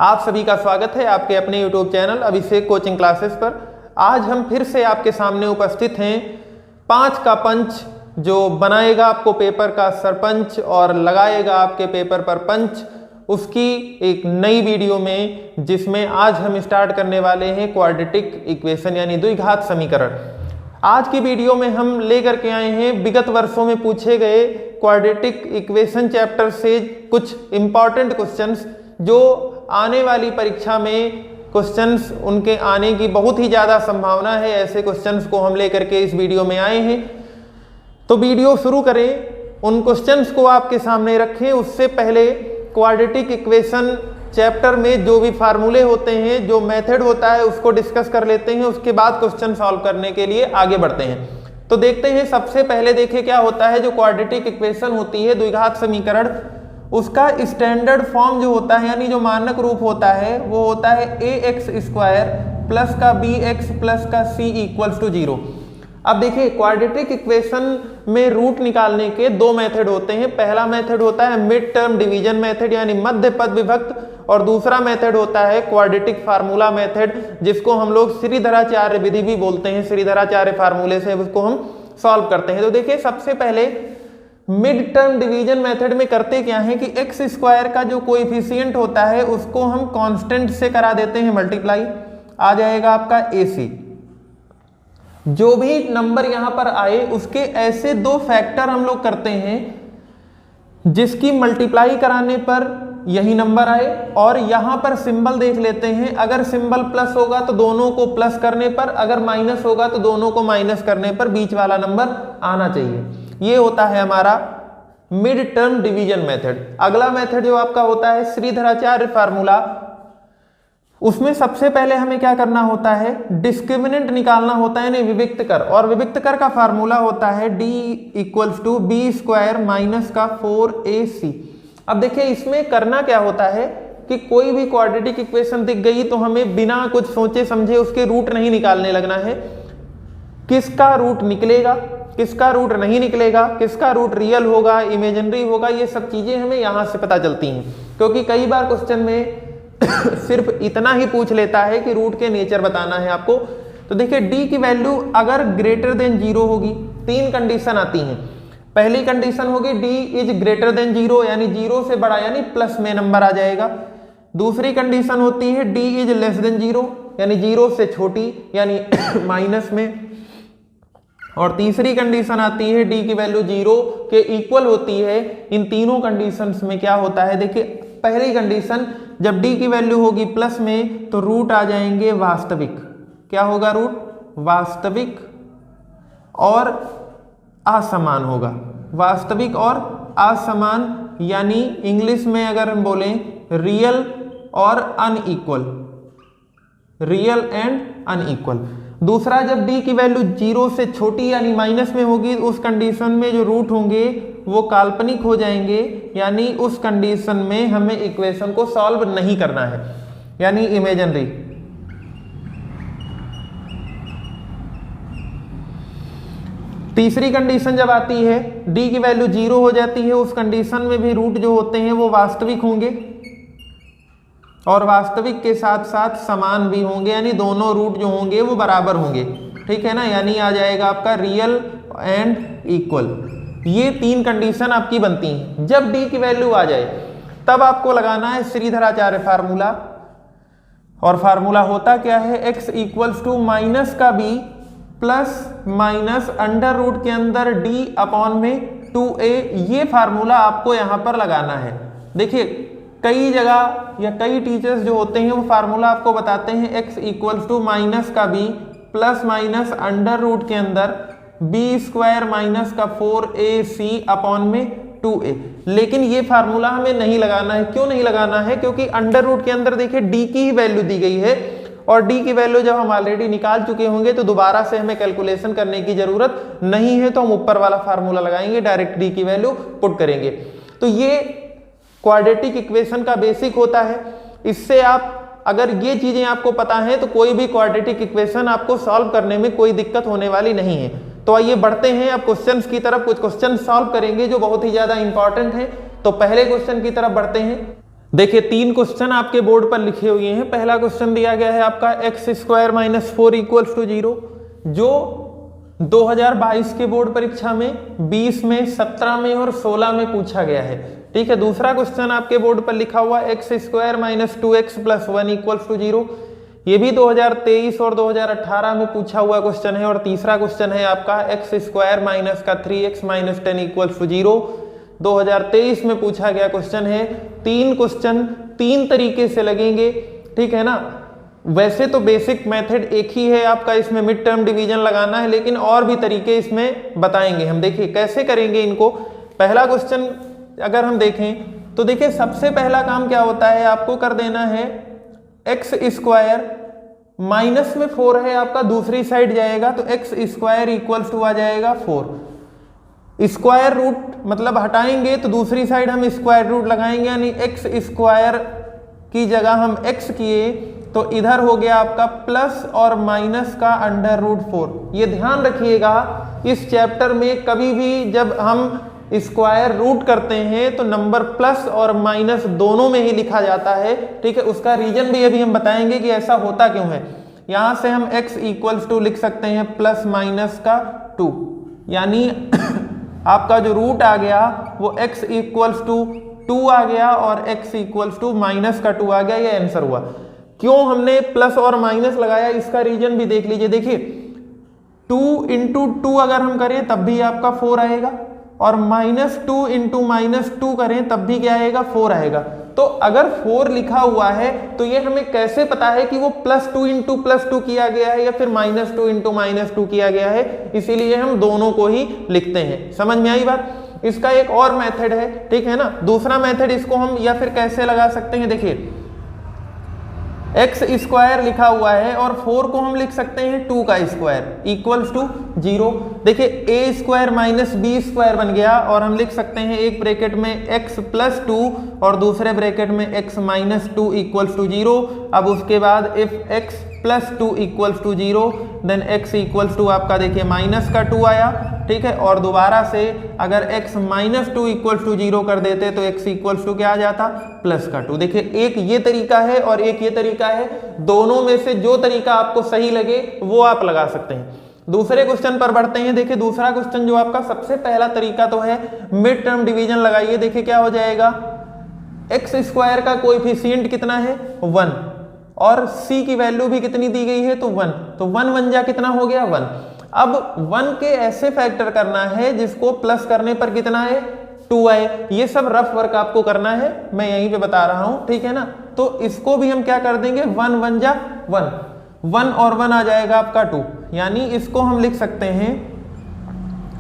आप सभी का स्वागत है आपके अपने YouTube चैनल अभिषेक कोचिंग क्लासेस पर। आज हम फिर से आपके सामने उपस्थित हैं 5 का पंच, जो बनाएगा आपको पेपर का सरपंच और लगाएगा आपके पेपर पर पंच, उसकी एक नई वीडियो में, जिसमें आज हम स्टार्ट करने वाले हैं क्वाड्रेटिक इक्वेशन यानी द्विघात समीकरण। आज की वीडियो में हम लेकर के आए हैं विगत वर्षों में पूछे गए क्वाड्रेटिक इक्वेशन चैप्टर से कुछ इंपॉर्टेंट क्वेश्चंस, जो आने वाली परीक्षा में क्वेश्चंस उनके आने की बहुत ही ज़्यादा संभावना है। ऐसे क्वेश्चंस को हम लेकर के इस वीडियो में आए हैं। तो वीडियो शुरू करें, उन क्वेश्चंस को आपके सामने रखें। उससे पहले क्वाड्रेटिक इक्वेशन चैप्टर में जो भी फार्मूले होते हैं, जो मेथड होता है, उसको डिस्कस कर लेते हैं। उसके बाद क्वेश्चन सॉल्व करने के लिए आगे बढ़ते हैं। तो देखते हैं, सबसे पहले देखें क्या होता है। जो क्वाड्रेटिक इक्वेशन होती है, द्विघात समीकरण, उसका स्टैंडर्ड फॉर्म जो होता है, यानी जो मानक रूप होता है, वो होता है ax² प्लस का bx प्लस का c इक्वल्स टू 0। अब देखिए, क्वाड्रेटिक इक्वेशन में रूट निकालने के दो मेथड होते हैं। पहला मेथड होता है मिड टर्म डिवीजन मेथड यानी मध्य पद विभक्त, और दूसरा मेथड होता है क्वाड्रेटिक फार्मूला मेथड, जिसको हम लोग श्रीधराचार्य विधि भी बोलते हैं। श्रीधराचार्य फार्मूले से उसको हम सॉल्व करते हैं। तो देखिए, सबसे पहले मिड टर्म डिवीजन मेथड में करते क्या है कि x² का जो कोएफिशिएंट होता है, उसको हम कांस्टेंट से करा देते हैं मल्टीप्लाई। आ जाएगा आपका ac। जो भी नंबर यहां पर आए, उसके ऐसे दो फैक्टर हम लोग करते हैं जिसकी मल्टीप्लाई कराने पर यही नंबर आए। और यहां पर सिंबल देख लेते हैं, अगर सिंबल प्लस होगा तो दोनों को प्लस करने पर, अगर माइनस होगा तो दोनों को माइनस करने पर बीच वाला नंबर आना चाहिए। ये होता है हमारा मिड टर्म डिवीजन मेथड। अगला मेथड जो आपका होता है श्रीधराचार्य फार्मूला, उसमें सबसे पहले हमें क्या करना होता है, डिस्क्रिमिनेंट निकालना होता है, यानी विविक्त कर। और विविक्त कर का फार्मूला होता है d equals to b² minus का 4ac। अब देखिए, इसमें करना क्या होता है कि कोई भी क्वाड्रेटिक इक्वेशन दिख गई तो हमें बिना कुछ सोचे समझे उसके रूट नहीं निकालने लगना है। किसका रूट निकलेगा, किसका रूट नहीं निकलेगा, किसका रूट रियल होगा, इमेजिनरी होगा, ये सब चीजें हमें यहां से पता चलती हैं। क्योंकि कई बार क्वेश्चन में सिर्फ इतना ही पूछ लेता है कि रूट के नेचर बताना है आपको। तो देखिए, d की वैल्यू अगर ग्रेटर देन 0 होगी, 3 कंडीशन आती हैं। पहली कंडीशन होगी d इज ग्रेटर देन 0, यानी 0 से बड़ा, यानी प्लस में नंबर आ जाएगा। दूसरी कंडीशन होती है d इज लेस देन 0, यानी 0 से छोटी, यानी माइनस में। और तीसरी कंडीशन आती है d की वैल्यू 0 के इक्वल होती है। इन तीनों कंडीशंस में क्या होता है, देखिए, पहली कंडीशन जब d की वैल्यू होगी प्लस में, तो रूट आ जाएंगे वास्तविक। क्या होगा, रूट वास्तविक और असमान होगा। वास्तविक और असमान, यानी इंग्लिश में अगर हम बोलें रियल और अनइक्वल, रियल एंड अनइक्वल। दूसरा, जब d की वैल्यू 0 से छोटी यानी माइनस में होगी, उस कंडीशन में जो रूट होंगे वो काल्पनिक हो जाएंगे, यानी उस कंडीशन में हमें इक्वेशन को सॉल्व नहीं करना है, यानी इमेजिनरी। तीसरी कंडीशन जब आती है, d की वैल्यू 0 हो जाती है, उस कंडीशन में भी रूट जो होते हैं वो वास्तविक होंगे, और वास्तविक के साथ साथ समान भी होंगे, यानी दोनों रूट जो होंगे वो बराबर होंगे। ठीक है ना, यानी आ जाएगा आपका रियल एंड इक्वल। ये 3 कंडीशन आपकी बनती हैं। जब d की वैल्यू आ जाए, तब आपको लगाना है श्रीधराचार्य फार्मूला। और फार्मूला होता क्या है, x इक्वल्स टू माइनस का b plus minus under root के अंदर d अपॉन में 2a। ये फार्मूला आपको यहां पर लगाना है। देखिए, कई जगह या कई टीचर्स जो होते हैं वो फार्मूला आपको बताते हैं x इक्वल्स टू माइनस का b plus minus under root के अंदर b² माइनस का 4ac अपॉन में 2a। लेकिन ये फार्मूला हमें नहीं लगाना है। क्यों नहीं लगाना है, क्योंकि अंडर रूट के अंदर देखिए d की ही वैल्यू दी गई है, और d की वैल्यू जब हम ऑलरेडी निकाल चुके होंगे तो दोबारा से हमें कैलकुलेशन करने की जरूरत नहीं है। तो हम ऊपर वाला फार्मूला लगाएंगे, डायरेक्ट d की वैल्यू पुट करेंगे। तो ये क्वाड्रेटिक इक्वेशन का बेसिक होता है। इससे आप, अगर ये चीजें आपको पता है, तो कोई भी क्वाड्रेटिक इक्वेशन आपको सॉल्व करने में कोई दिक्कत होने वाली नहीं है। तो आइए बढ़ते हैं अब क्वेश्चंस की तरफ। कुछ क्वेश्चन सॉल्व करेंगे जो बहुत ही ज्यादा इंपॉर्टेंट हैं। तो पहले क्वेश्चन की तरफ बढ़ते हैं। देखिए 3 क्वेश्चन आपके बोर्ड पर लिखे हुए हैं। पहला क्वेश्चन दिया गया है आपका x² - 4 = 0, जो 2022 के बोर्ड परीक्षा में 20 में, 17 में और 16 में पूछा गया है। ठीक है। दूसरा क्वेश्चन आपके बोर्ड पर लिखा हुआ x² - 2x + 1 = 0, ये भी 2023 और 2018 में पूछा हुआ क्वेश्चन है। और तीसरा क्वेश्चन है आपका x² - 3x - 10 = 0, 2023 में पूछा गया क्वेश्चन है। 3 क्वेश्चन 3 तरीके से लगेंगे। ठीक है ना। वैसे तो बेसिक मेथड एक ही है आपका, इसमें मिड टर्म डिवीजन लगाना है, लेकिन और भी तरीके इसमें बताएंगे हम। देखिए कैसे करेंगे इनको। पहला क्वेश्चन अगर हम देखें तो देखिए सबसे पहला काम क्या होता है, आपको कर देना है x² माइनस में 4 है आपका, दूसरी साइड जाएगा तो x² = आ जाएगा 4। स्क्वायर रूट मतलब हटाएंगे तो दूसरी साइड हम स्क्वायर रूट लगाएंगे, यानी x² की जगह हम x किए तो इधर हो गया आपका प्लस और माइनस का √4। ये ध्यान रखिएगा, इस चैप्टर में कभी भी जब हम स्क्वायर रूट करते हैं तो नंबर प्लस और माइनस दोनों में ही लिखा जाता है। ठीक है। उसका रीजन भी अभी हम बताएंगे कि ऐसा होता क्यों है। यहां से हम x = लिख सकते हैं +- 2, यानी आपका जो रूट आ गया वो x = 2 आ गया और x = -2 आ गया। ये आंसर हुआ। क्यों हमने प्लस और माइनस लगाया, इसका रीजन भी देख लीजिए। देखिए 2 × 2 अगर हम करें तब भी आपका 4 आएगा, और -2 × -2 करें तब भी क्या आएगा, 4 आएगा। तो अगर 4 लिखा हुआ है तो ये हमें कैसे पता है कि वो +2 × +2 किया गया है या फिर -2 × -2 किया गया है। इसीलिए हम दोनों को ही लिखते हैं। समझ में आई बात। इसका एक और मेथड है। ठीक है ना। दूसरा मेथड इसको हम या फिर कैसे लगा सकते हैं, देखिए x² लिखा हुआ है और 4 को हम लिख सकते हैं 2 का स्क्वायर = 0। देखिए a² - b² बन गया, और हम लिख सकते हैं एक ब्रैकेट में x + 2 और दूसरे ब्रैकेट में x - 2 = 0। अब उसके बाद इफ x + 2 = 0 देन x = आपका देखिए -2 आया। ठीक है। और दोबारा से अगर x - 2 = 0 कर देते तो x = क्या आ जाता, +2। देखिए एक ये तरीका है और एक ये तरीका है, दोनों में से जो तरीका आपको सही लगे वो आप लगा सकते हैं। दूसरे क्वेश्चन पर बढ़ते हैं। देखिए दूसरा क्वेश्चन जो आपका सबसे पहला तरीका तो है मिड टर्म डिवीजन लगाइए। देखिए क्या हो जाएगा, x² का कोएफिशिएंट कितना है, 1, और c की वैल्यू भी कितनी दी गई है, तो 1। तो 1 1 जा कितना हो गया, 1। अब 1 के ऐसे फैक्टर करना है जिसको प्लस करने पर कितना है, 2 आए। ये सब रफ वर्क आपको करना है, मैं यहीं पे बता रहा हूं। ठीक है ना। तो इसको भी हम क्या कर देंगे, 1 1 जा 1, 1 और 1 आ जाएगा आपका 2, यानी इसको हम लिख सकते हैं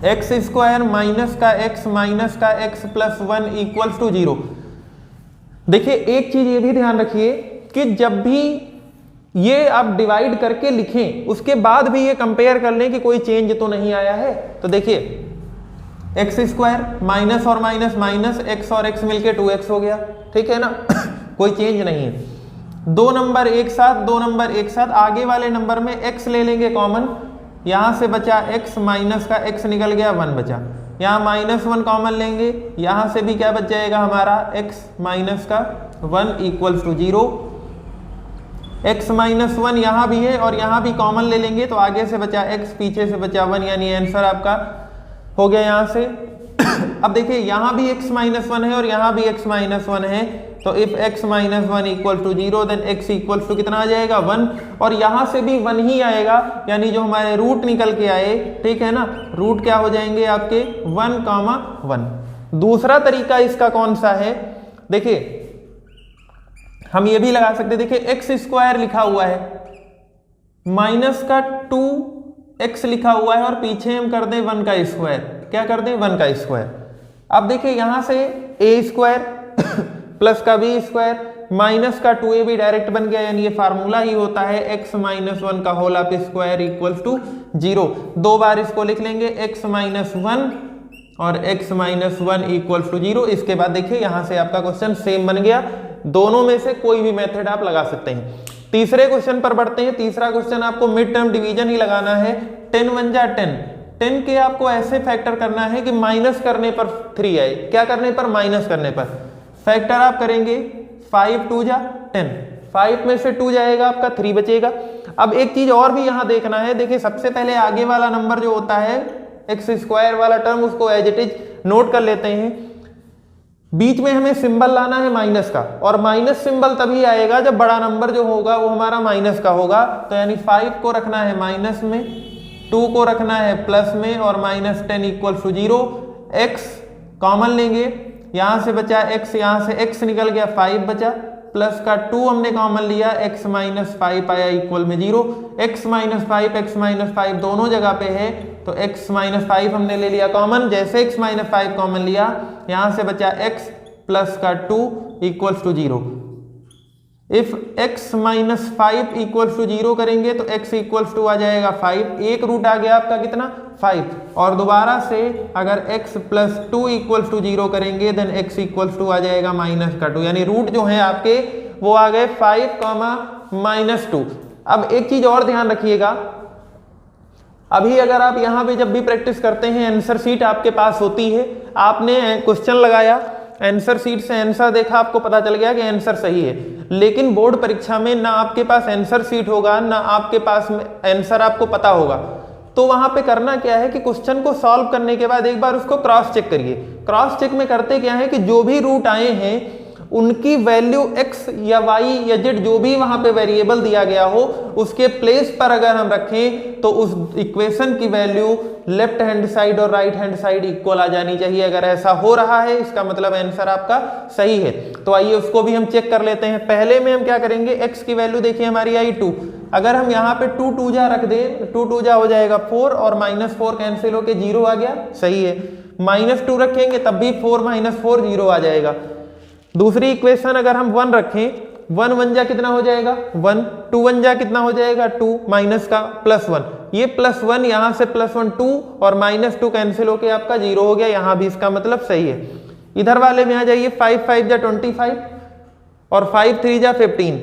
x² - का x - का x + 1 = 0। देखिए एक चीज ये भी ध्यान रखिए कि जब भी ये आप डिवाइड करके लिखें उसके बाद भी ये कंपेयर कर लें कि कोई चेंज तो नहीं आया है। तो देखिए x² माइनस और माइनस माइनस, x और x मिलके 2x हो गया। ठीक है ना। कोई चेंज नहीं है। 2 नंबर एक साथ, 2 नंबर एक साथ, आगे वाले नंबर में x ले लेंगे कॉमन, यहां से बचा x माइनस का x निकल गया, 1 बचा। यहाँ -1 कॉमन लेंगे, यहां से भी क्या बच जाएगा हमारा, x माइनस का 1 = 0। x - 1 यहाँ भी है और यहाँ भी कॉमन ले लेंगे तो आगे से बचा x, पीछे से बचा 1, यानी आंसर आपका हो गया यहाँ से। अब देखिए यहाँ भी x - 1 है और यहाँ भी x - 1 है, तो इफ x - 1 = 0 देन x = कितना आ जाएगा, 1। और यहाँ से भी 1 ही आएगा, यानी जो हमारे रूट निकल के आए, ठीक है ना, रूट क्या हो जाएंगे आपके 1, 1। दूसरा तरीका इसका कौन सा है, देखिए हम ये भी लगा सकते हैं। देखिए x² लिखा हुआ है, माइनस का 2x लिखा हुआ है और पीछे हम कर दें 1 का स्क्वायर। क्या कर दें, 1 का स्क्वायर। अब देखिए यहां से a² प्लस का b² माइनस का 2a भी डायरेक्ट बन गया, यानी ये फार्मूला ही होता है x - 1 का होल स्क्वायर = 0। 2 बार इसको लिख लेंगे, x - 1 और x - 1 = 0। इसके बाद देखिए यहां से आपका क्वेश्चन सेम बन गया। दोनों में से कोई भी मेथड आप लगा सकते हैं। तीसरे क्वेश्चन पर बढ़ते हैं। तीसरा क्वेश्चन आपको मिड टर्म डिवीजन ही लगाना है। 10 1 जा 10, 10 के आपको ऐसे फैक्टर करना है कि माइनस करने पर 3 आए। क्या करने पर, माइनस करने पर। फैक्टर आप करेंगे 5 2 जा 10, 5 में से 2 जाएगा आपका 3 बचेगा। अब एक चीज और भी यहाँ देखना है, देखिए सबसे पहले आगे वाला नंबर जो होता है एक्स स्क्वायर वाला टर्म, उसको एज इट इज नोट कर लेते हैं। बीच में हमें सिंबल लाना है माइनस का, और माइनस सिंबल तभी आएगा जब बड़ा नंबर जो होगा वो हमारा माइनस का होगा। तो यानी 5 को रखना है माइनस में, 2 को रखना है प्लस में, और -10 = 0। x कॉमन लेंगे, यहां से बचा x, यहां से x निकल गया 5 बचा, प्लस का 2 हमने कॉमन लिया, x - 5 आया इक्वल में 0। x - 5 x - 5 दोनों जगह पे है, तो x - 5 हमने ले लिया कॉमन। जैसे x - 5 कॉमन लिया, यहां से बचा x प्लस का 2 = 0। इफ x - 5 = 0 करेंगे तो x = आ जाएगा 5, एक रूट आ गया आपका कितना 5, और दोबारा से अगर x + 2 = 0 करेंगे देन x = आ जाएगा -2, यानी रूट जो है आपके वो आ गए 5, -2। अब एक चीज और ध्यान रखिएगा, अभी अगर आप यहाँ पे जब भी प्रैक्टिस करते हैं, आंसर शीट आपके पास होती है, आपने क्वेश्चन लगाया, आंसर शीट से आंसर देखा, आपको पता चल गया कि आंसर सही है, लेकिन बोर्ड परीक्षा में ना आपके पास आंसर शीट होगा, ना आपके पास आंसर आपको पता होगा। तो वहां पे करना क्या है कि क्वेश्चन को सॉल्व करने के बाद एक बार उसको क्रॉस चेक करिए। क्रॉस चेक में करते क्या है कि जो भी रूट आए हैं उनकी वैल्यू x या y या z जो भी वहां पे वेरिएबल दिया गया हो उसके प्लेस पर अगर हम रखें तो उस इक्वेशन की वैल्यू लेफ्ट हैंड साइड और राइट हैंड साइड इक्वल आ जानी चाहिए। अगर ऐसा हो रहा है इसका मतलब आंसर आपका सही है। तो आइए उसको भी हम चेक कर लेते हैं। पहले में हम क्या करेंगे, x की वैल्यू देखिए हमारी आई 2, अगर हम यहाँ पे 2 2 जा रख दें, 2 2 जा हो जाएगा 4 और -4 कैंसिल होके 0 आ गया, सही है। -2 रखेंगे तब भी 4 - 4 0 आ जाएगा। दूसरी इक्वेशन अगर हम 1 रखें, 1 1 जा कितना हो जाएगा 1, 2 1 जा कितना हो जाएगा 2, माइनस का +1, ये +1 यहाँ से +1 2 और -2 कैंसिल होके आपका 0 हो गया, यहाँ भी इसका मतलब सही है। इधर वाले में आ जाइए, 5 5 जा 25 और 5 3 जा 15,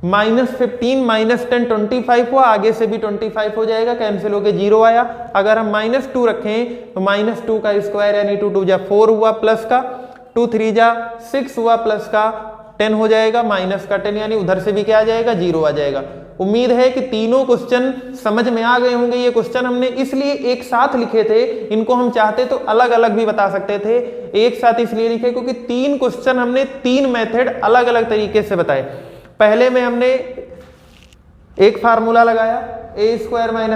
-15 -10 25 हुआ, आगे से भी 25 हो जाएगा, कैंसिल होके 0 आया। अगर हम -2 रखें तो -2 का स्क्वायर यानी 2 2 जा 4 हुआ, प्लस का 2 3 जा 6 हुआ, प्लस का 10 हो जाएगा, माइनस का 10 यानी उधर से भी क्या आ जाएगा 0 आ जाएगा। उम्मीद है कि तीनों क्वेश्चन समझ में आ गए होंगे। ये क्वेश्चन हमने इसलिए एक साथ लिखे थे, इनको हम चाहते तो अलग अलग भी बता सकते थे, एक साथ इसलिए लिखे क्योंकि 3 क्वेश्चन हमने 3 मेथड अलग अलग तरीके से बताए। पहले में हमने एक फार्मूला लगाया a²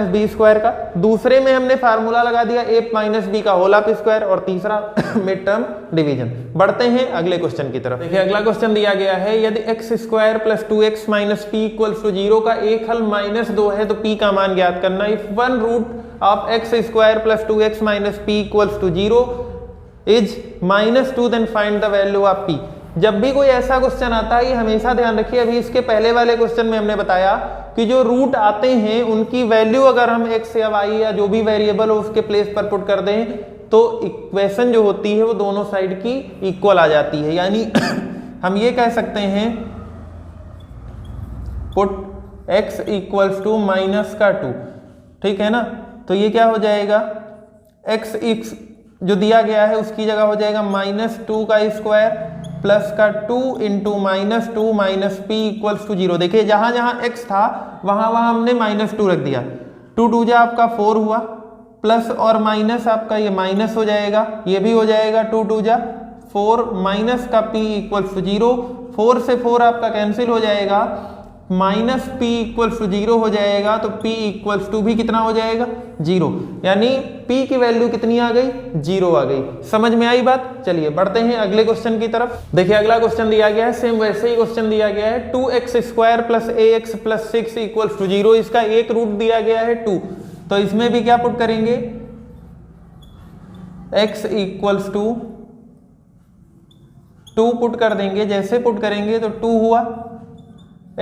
- b² का, दूसरे में हमने फार्मूला लगा दिया a - b का होल ऑफ स्क्वायर, और तीसरा मिड टर्म डिवीजन। बढ़ते हैं अगले क्वेश्चन की तरफ। देखिए अगला क्वेश्चन दिया गया है, यदि x² + 2x - p = 0 का एक हल -2 है तो p का मान ज्ञात करना। If one root of x² + 2x - p = 0 is -2 then find the value of p। जब भी कोई ऐसा क्वेश्चन आता है, ये हमेशा ध्यान रखिए, अभी इसके पहले वाले क्वेश्चन में हमने बताया कि जो रूट आते हैं उनकी वैल्यू अगर हम x या y या जो भी वेरिएबल हो उसके प्लेस पर पुट कर दें तो इक्वेशन जो होती है वो दोनों साइड की इक्वल आ जाती है। यानी हम ये कह सकते हैं पुट x = -2, ठीक है ना। तो ये क्या हो जाएगा, x जो दिया गया है उसकी जगह हो जाएगा -2 का स्क्वायर प्लस का 2 × -2 - p = 0। देखिए जहां जहां x था वहां वहां हमने -2 रख दिया, 2 2 जा आपका 4 हुआ, प्लस और माइनस आपका ये माइनस हो जाएगा, ये भी हो जाएगा 2 2 जा 4 माइनस का p = 0, 4 से 4 आपका कैंसिल हो जाएगा, -p = 0 हो जाएगा, तो p = भी कितना हो जाएगा 0, यानी p की वैल्यू कितनी आ गई 0 आ गई। समझ में आई बात। चलिए बढ़ते हैं अगले क्वेश्चन की तरफ। देखिए अगला क्वेश्चन दिया गया है, सेम वैसे ही क्वेश्चन दिया गया है, 2x² + ax + 6 = 0, इसका एक रूट दिया गया है 2, तो इसमें भी क्या पुट करेंगे, x = 2 पुट कर देंगे। जैसे पुट करेंगे तो 2 हुआ,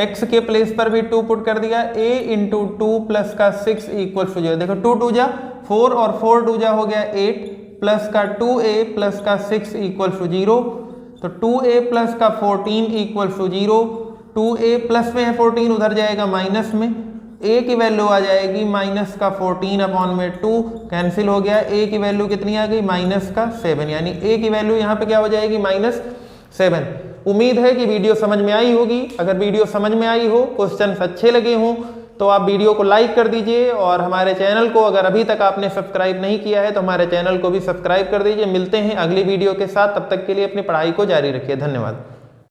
x के प्लेस पर भी 2 पुट कर दिया, a × 2 प्लस का 6 = 0। देखो 2 2 जा 4 और 4 2 जा हो गया 8 प्लस का 2a प्लस का 6 = 0, तो 2a प्लस का 14 = 0, 2a प्लस में है 14 उधर जाएगा माइनस में, a की वैल्यू आ जाएगी -14/2 कैंसिल हो गया, a की वैल्यू कितनी आ गई -7, यानी a की वैल्यू यहाँ पे क्या हो जाएगी -7। उम्मीद है कि वीडियो समझ में आई होगी। अगर वीडियो समझ में आई हो, क्वेश्चंस अच्छे लगे हों, तो आप वीडियो को लाइक कर दीजिए और हमारे चैनल को अगर अभी तक आपने सब्सक्राइब नहीं किया है तो हमारे चैनल को भी सब्सक्राइब कर दीजिए। मिलते हैं अगली वीडियो के साथ, तब तक के लिए अपनी पढ़ाई को जारी रखिए। धन्यवाद।